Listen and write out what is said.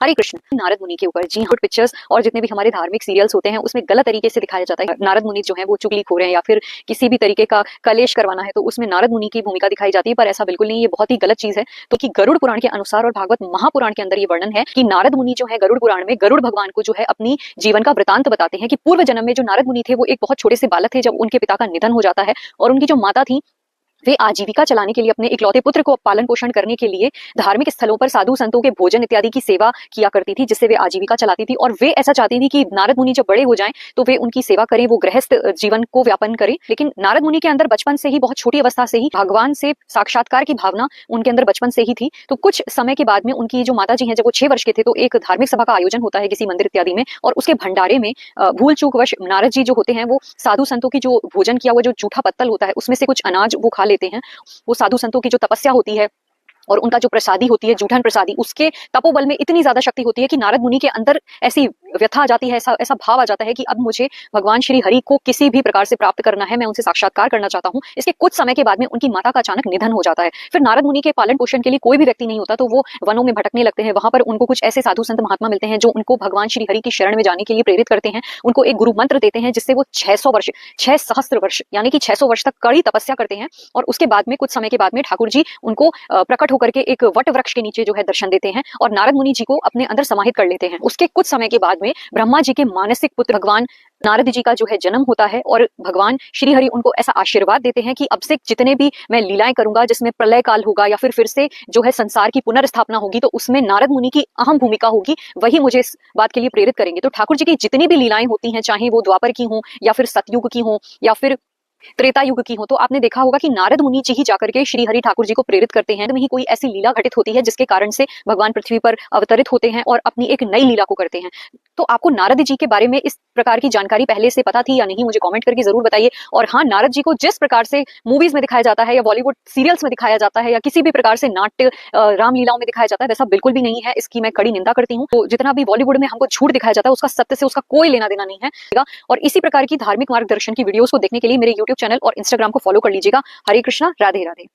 हरे कृष्ण। नारद मुनि के ऊपर जी हाँ पिक्चर्स और जितने भी हमारे धार्मिक सीरियल्स होते हैं उसमें गलत तरीके से दिखाया जाता है। नारद मुनि जो है वो चुगलीखोर हैं या फिर किसी भी तरीके का कलेश करवाना है तो उसमें नारद मुनि की भूमिका दिखाई जाती है, पर ऐसा बिल्कुल नहीं, ये बहुत ही गलत चीज है। तो कि गरुड़ पुराण के अनुसार और भागवत महापुराण के अंदर ये वर्णन है कि नारद मुनि जो है गरुड़ पुराण में गरुड़ भगवान को जो है अपनी जीवन का वृतांत बताते हैं कि पूर्व जन्म में जो नारद मुनि थे वो एक बहुत छोटे से बालक थे जब उनके पिता का निधन हो जाता है और उनकी जो माता थी वे आजीविका चलाने के लिए अपने इकलौते पुत्र को पालन पोषण करने के लिए धार्मिक स्थलों पर साधु संतों के भोजन इत्यादि की सेवा किया करती थी, जिससे वे आजीविका चलाती थी। और वे ऐसा चाहती थी कि नारद मुनि जब बड़े हो जाएं तो वे उनकी सेवा करें, वो गृहस्थ जीवन को व्यापन करें। लेकिन नारद मुनि के अंदर बचपन से ही, बहुत छोटी अवस्था से ही भगवान से साक्षात्कार की भावना उनके अंदर बचपन से ही थी। तो कुछ समय के बाद में उनकी जो माता जी हैं, जब वो 6 वर्ष के थे तो एक धार्मिक सभा का आयोजन होता है किसी मंदिर इत्यादि में, और उसके भंडारे में भूल चूक वश नारद जी जो होते हैं वो साधु संतों की जो भोजन किया हुआ जो जूठा पत्तल होता है उसमें से कुछ अनाज वो खा लेते हैं। वो साधु संतों की जो तपस्या होती है और उनका जो प्रसादी होती है, जूठन प्रसादी, उसके तपोबल में इतनी ज्यादा शक्ति होती है कि नारद मुनि के अंदर ऐसी व्यथा आ जाती है, ऐसा ऐसा भाव आ जाता है कि अब मुझे भगवान श्री हरि को किसी भी प्रकार से प्राप्त करना है, मैं उनसे साक्षात्कार करना चाहता हूँ। इसके कुछ समय के बाद में उनकी माता का अचानक निधन हो जाता है। फिर नारद मुनि के पालन पोषण के लिए कोई भी व्यक्ति नहीं होता, तो वो वनों में भटकने लगते हैं। वहां पर उनको कुछ ऐसे साधु संत महात्मा मिलते हैं जो उनको भगवान श्री हरि की शरण में जाने के लिए प्रेरित करते हैं, उनको एक गुरु मंत्र देते हैं जिससे वो 600 वर्ष 6 सहस्त्र वर्ष यानी कि 600 वर्ष तक कड़ी तपस्या करते हैं। और उसके बाद में कुछ समय के बाद में ठाकुर जी उनको प्रकट होकर के एक वट वृक्ष के नीचे जो है दर्शन देते हैं और नारद मुनि जी को अपने अंदर समाहित कर लेते हैं। उसके कुछ समय के बाद में ब्रह्मा जी के मानसिक पुत्र भगवान नारद जी का जो है जन्म होता है और भगवान श्री हरि उनको ऐसा आशीर्वाद देते हैं कि अब से जितने भी मैं लीलाएं करूंगा, जिसमें प्रलय काल होगा या फिर से जो है संसार की पुनर्स्थापना होगी, तो उसमें नारद मुनि की अहम भूमिका होगी, वही मुझे इस बात के लिए प्रेरित करेंगे। तो ठाकुर जी की जितनी भी लीलाएं होती हैं, चाहे वो द्वापर की हो या फिर सतयुग की हो या फिर त्रेता युग की हो, तो आपने देखा होगा कि नारद मुनि जी ही जाकर के श्री हरि ठाकुर जी को प्रेरित करते हैं। में ही कोई ऐसी लीला घटित होती है जिसके कारण से भगवान पृथ्वी पर अवतरित होते हैं और अपनी एक नई लीला को करते हैं। तो आपको नारद जी के बारे में इस प्रकार की जानकारी पहले से पता थी या नहीं, मुझे कमेंट करके जरूर बताइए। और हाँ, नारद जी को जिस प्रकार से मूवीज में दिखाया जाता है या बॉलीवुड सीरियल्स में दिखाया जाता है या किसी भी प्रकार से नाट्य रामलीलाओं में दिखाया जाता है, वैसा बिल्कुल भी नहीं है। इसकी मैं कड़ी निंदा करती हूँ। तो जितना भी बॉलीवुड में हमको झूठ दिखाया जाता है उसका सत्य से उसका कोई लेना देना नहीं है। और इसी प्रकार की धार्मिक मार्गदर्शन की वीडियोस को देखने के लिए मेरे यूट्यूब चैनल और इंस्टाग्राम को फॉलो कर लीजिएगा। हरे कृष्णा, राधे राधे।